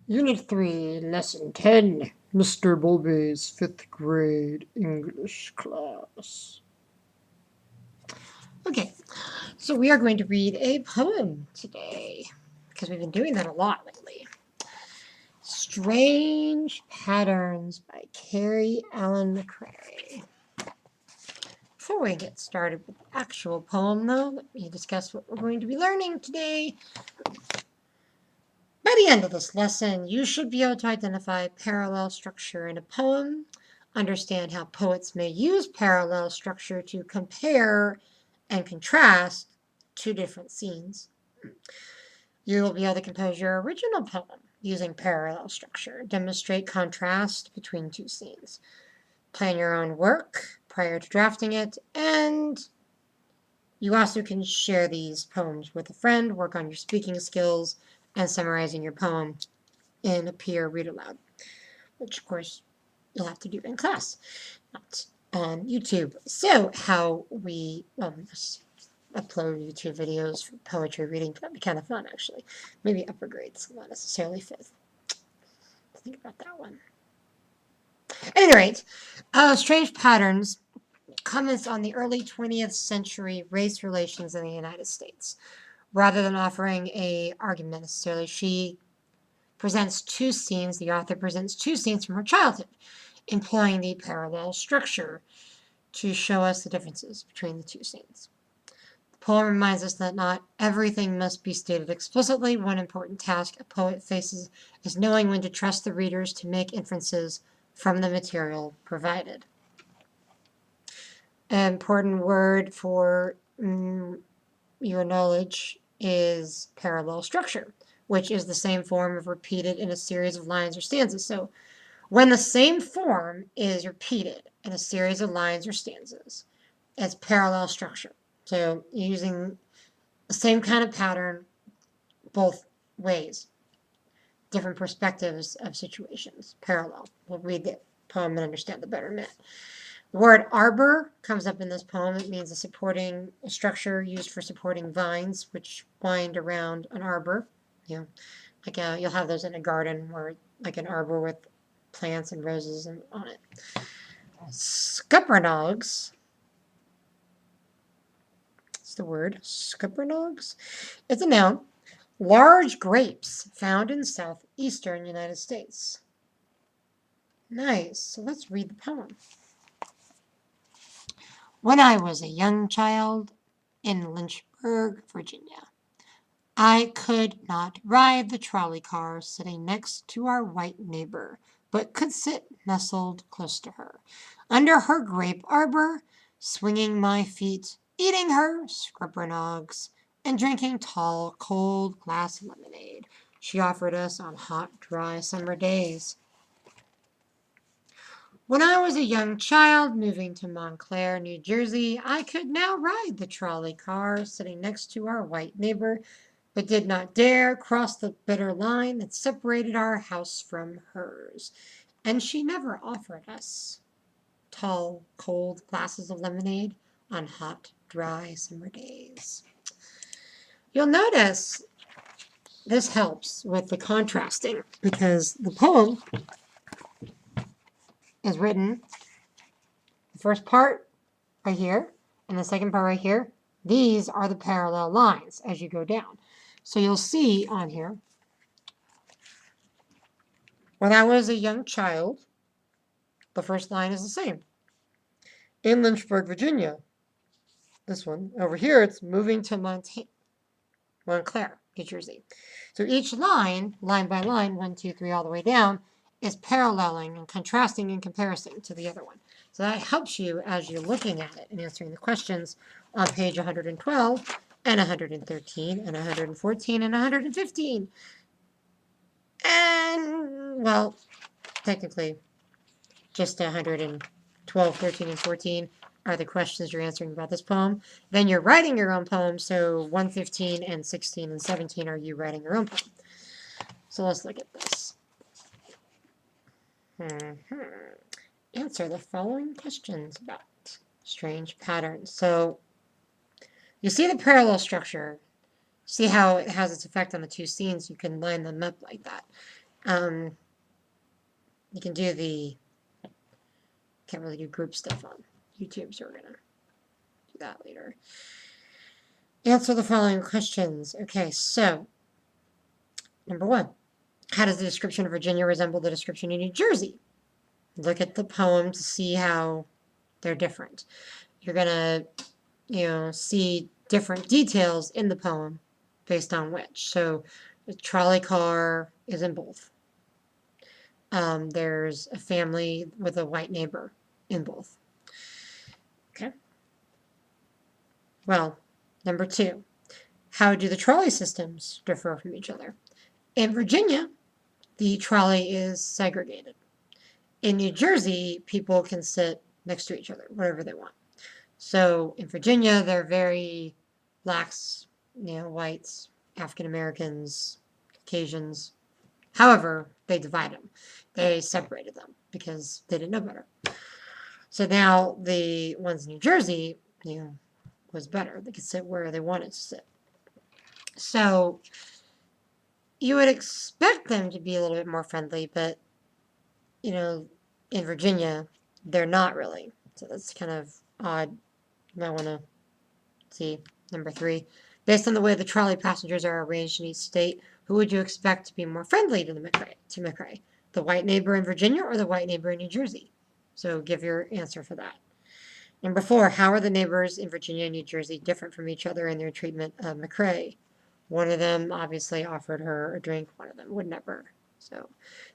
Unit 3, Lesson 10, Mr. Bulby's 5th grade English class. Okay, so we are going to read a poem today, because we've been doing that a lot lately. Strange Patterns by Carrie Allen McCrary. Before we get started with the actual poem, though, let me discuss what we're going to be learning today. By the end of this lesson, you should be able to identify parallel structure in a poem, understand how poets may use parallel structure to compare and contrast two different scenes. You will be able to compose your original poem using parallel structure, demonstrate contrast between two scenes, plan your own work prior to drafting it, and you also can share these poems with a friend, work on your speaking skills, and summarizing your poem in a peer read aloud, which of course you'll have to do in class, not on YouTube. So how we upload YouTube videos for poetry reading, that'd be kind of fun actually. Maybe upper grades, not necessarily 5th. Think about that one. At any rate, Strange Patterns comments on the early 20th century race relations in the United States. Rather than offering a argument necessarily, she presents two scenes, the author presents two scenes from her childhood, employing the parallel structure to show us the differences between the two scenes. The poem reminds us that not everything must be stated explicitly. One important task a poet faces is knowing when to trust the readers to make inferences from the material provided. An important word for your knowledge is parallel structure, which is the same form of repeated in a series of lines or stanzas. So when the same form is repeated in a series of lines or stanzas, it's parallel structure. So using the same kind of pattern both ways, different perspectives of situations, parallel. We'll read the poem and understand the betterment. The word arbor comes up in this poem. It means a structure used for supporting vines which wind around an arbor. You'll have those in a garden, or like an arbor with plants and roses on it. Scuppernongs. That's the word. Scuppernongs. It's a noun. Large grapes found in southeastern United States. Nice. So let's read the poem. When I was a young child in Lynchburg, Virginia, I could not ride the trolley car sitting next to our white neighbor, but could sit nestled close to her, under her grape arbor, swinging my feet, eating her scrippernogs, and drinking tall, cold glass lemonade she offered us on hot, dry summer days. When I was a young child moving to Montclair, New Jersey, I could now ride the trolley car sitting next to our white neighbor, but did not dare cross the bitter line that separated our house from hers. And she never offered us tall, cold glasses of lemonade on hot, dry summer days. You'll notice this helps with the contrasting because the poem is written, the first part right here and the second part right here. These are the parallel lines as you go down. So you'll see on here, when I was a young child, the first line is the same. In Lynchburg, Virginia. This one. Over here, it's moving to Montclair, New Jersey. So each line by line, 1, 2, 3, all the way down, is paralleling and contrasting in comparison to the other one. So that helps you as you're looking at it and answering the questions on page 112 and 113 and 114 and 115. And, well, technically, just 112, 13, and 14 are the questions you're answering about this poem. Then you're writing your own poem, so 115 and 16 and 17 are you writing your own poem. So let's look at this. Answer the following questions about strange patterns. So you see the parallel structure. See how it has its effect on the two scenes. You can line them up like that. You can do the, can't really do group stuff on YouTube, so we're going to do that later. Answer the following questions. Okay, so number 1. How does the description of Virginia resemble the description in New Jersey? Look at the poem to see how they're different. You're going to, see different details in the poem based on which. So the trolley car is in both. There's a family with a white neighbor in both. Okay. Well, number 2. How do the trolley systems differ from each other? In Virginia, the trolley is segregated. In New Jersey, people can sit next to each other, wherever they want. So in Virginia, they're very blacks, whites, African Americans, Caucasians. However, they divide them. They separated them because they didn't know better. So now the ones in New Jersey, was better. They could sit where they wanted to sit. So you would expect them to be a little bit more friendly, but, in Virginia, they're not really. So that's kind of odd. You might want to see number 3. Based on the way the trolley passengers are arranged in each state, who would you expect to be more friendly to McCrae? The white neighbor in Virginia or the white neighbor in New Jersey? So give your answer for that. Number 4, how are the neighbors in Virginia and New Jersey different from each other in their treatment of McCrae? One of them obviously offered her a drink, one of them would never. So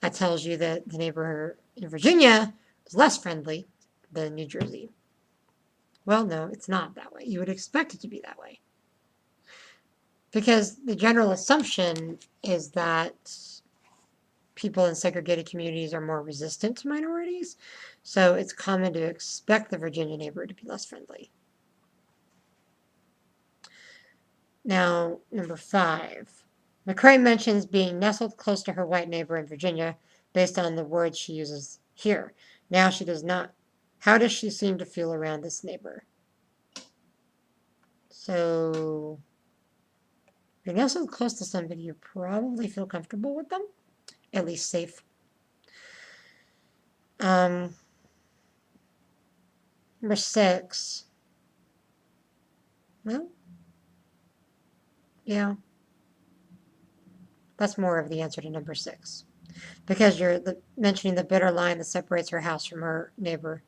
that tells you that the neighbor in Virginia is less friendly than New Jersey. Well, no, it's not that way. You would expect it to be that way. Because the general assumption is that people in segregated communities are more resistant to minorities. So it's common to expect the Virginia neighbor to be less friendly. Now, number 5. McCrae mentions being nestled close to her white neighbor in Virginia based on the words she uses here. Now she does not. How does she seem to feel around this neighbor? So, if you're nestled close to somebody, you probably feel comfortable with them, at least safe. Number 6. Well, yeah. That's more of the answer to number 6. Because you're mentioning the bitter line that separates her house from her neighbor.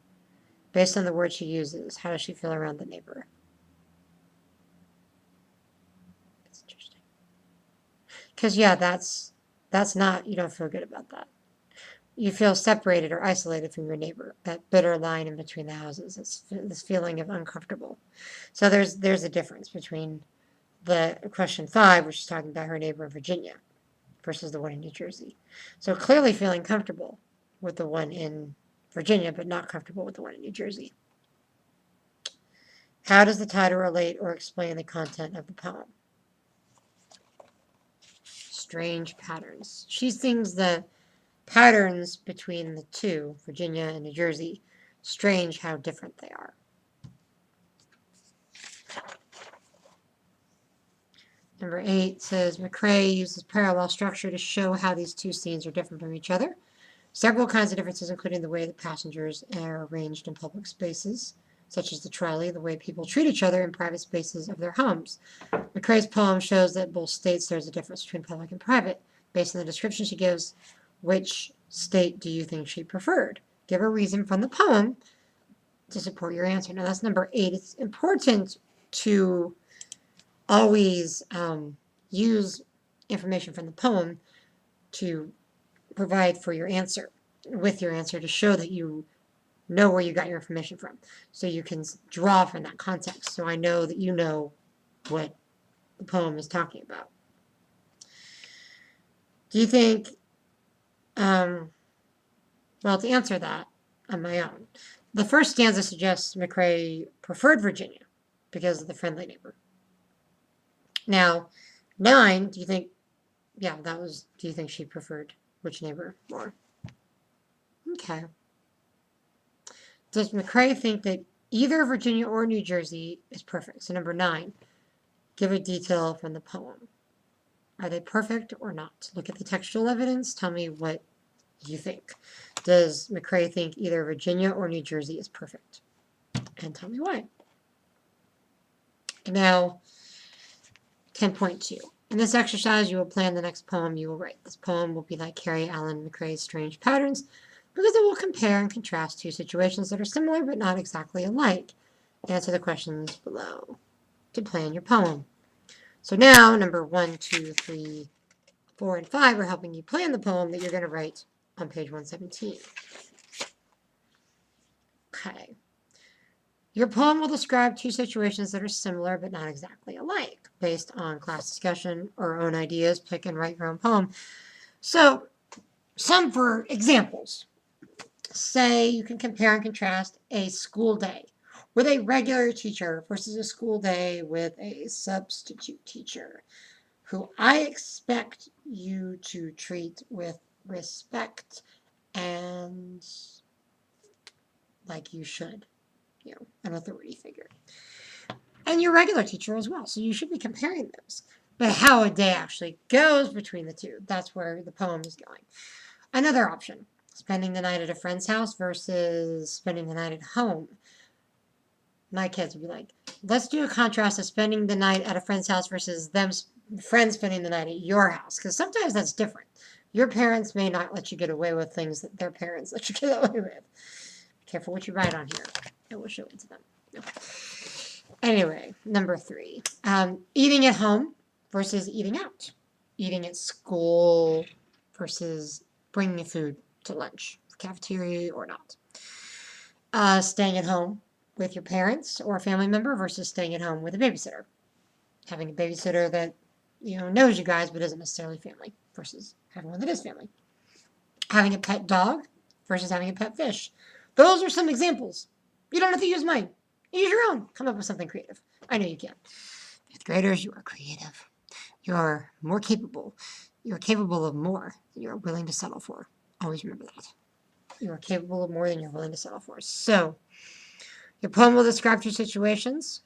Based on the word she uses, how does she feel around the neighbor? That's interesting. Because, yeah, that's not, you don't feel good about that. You feel separated or isolated from your neighbor. That bitter line in between the houses. It's this feeling of uncomfortable. So there's a difference between the question 5, which is talking about her neighbor in Virginia, versus the one in New Jersey. So clearly feeling comfortable with the one in Virginia, but not comfortable with the one in New Jersey. How does the title relate or explain the content of the poem? Strange patterns. She sings the patterns between the two, Virginia and New Jersey. Strange how different they are. Number 8 says, McCrae uses parallel structure to show how these two scenes are different from each other. Several kinds of differences, including the way that passengers are arranged in public spaces, such as the trolley, the way people treat each other in private spaces of their homes. McCrae's poem shows that both states there's a difference between public and private. Based on the description she gives, which state do you think she preferred? Give a reason from the poem to support your answer. Now that's number 8. It's important to always use information from the poem to provide for your answer, with your answer, to show that you know where you got your information from. So you can draw from that context. So I know that you know what the poem is talking about. Do you think, well, to answer that on my own, the first stanza suggests McCrae preferred Virginia because of the friendly neighbor. Now, 9, do you think, do you think she preferred which neighbor more? Okay. Does McCrae think that either Virginia or New Jersey is perfect? So number 9, give a detail from the poem. Are they perfect or not? Look at the textual evidence. Tell me what you think. Does McCrae think either Virginia or New Jersey is perfect? And tell me why. Now, 10.2. In this exercise, you will plan the next poem you will write. This poem will be like Carrie Allen McCrae's Strange Patterns because it will compare and contrast two situations that are similar but not exactly alike. Answer the questions below to plan your poem. So now, number 1, 2, 3, 4, and 5 are helping you plan the poem that you're going to write on page 117. Okay. Your poem will describe two situations that are similar but not exactly alike. Based on class discussion or own ideas, pick and write your own poem. So, some for examples. Say you can compare and contrast a school day with a regular teacher versus a school day with a substitute teacher, who I expect you to treat with respect and like you should, an authority figure. And your regular teacher as well, so you should be comparing those. But how a day actually goes between the two, that's where the poem is going. Another option, spending the night at a friend's house versus spending the night at home. My kids would be like, let's do a contrast of spending the night at a friend's house versus them friends spending the night at your house, because sometimes that's different. Your parents may not let you get away with things that their parents let you get away with. Be careful what you write on here. I will show it to them. Okay. Anyway, number 3. Eating at home versus eating out. Eating at school versus bringing food to lunch, cafeteria or not. Staying at home with your parents or a family member versus staying at home with a babysitter. Having a babysitter that knows you guys but isn't necessarily family versus having one that is family. Having a pet dog versus having a pet fish. Those are some examples. You don't have to use mine. Use your own. Come up with something creative. I know you can. 5th graders, you are creative. You're more capable. You're capable of more than you're willing to settle for. Always remember that. You are capable of more than you're willing to settle for. So, your poem will describe two situations.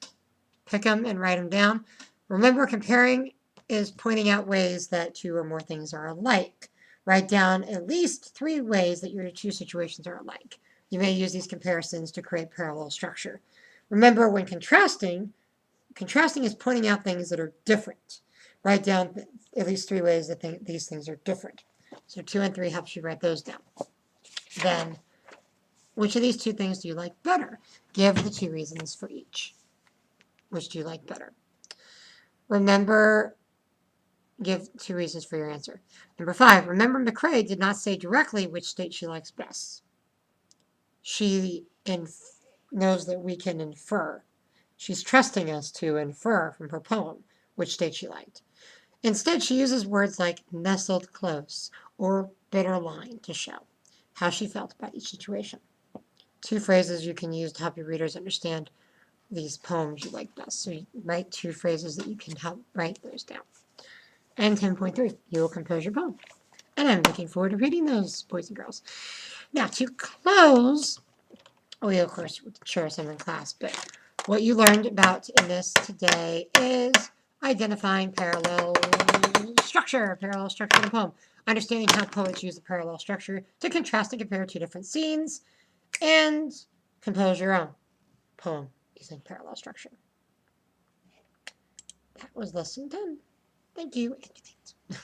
Pick them and write them down. Remember, comparing is pointing out ways that 2 or more things are alike. Write down at least 3 ways that your 2 situations are alike. You may use these comparisons to create parallel structure. Remember, when contrasting is pointing out things that are different. Write down at least 3 ways that these things are different. So 2 and 3 helps you write those down. Then, which of these 2 things do you like better? Give the 2 reasons for each. Which do you like better? Remember, give 2 reasons for your answer. Number 5, remember McCrae did not say directly which state she likes best. She knows that we can infer. She's trusting us to infer from her poem which state she liked. Instead, she uses words like nestled close or bitter line to show how she felt about each situation. 2 phrases you can use to help your readers understand these poems you like best. So you write 2 phrases that you can help write those down. And 10.3, you will compose your poem. And I'm looking forward to reading those, boys and girls. Now, to close, we of course would share some in class, but what you learned about in this today is identifying parallel structure in a poem, understanding how poets use the parallel structure to contrast and compare 2 different scenes, and compose your own poem using parallel structure. That was lesson 10. Thank you, and good night.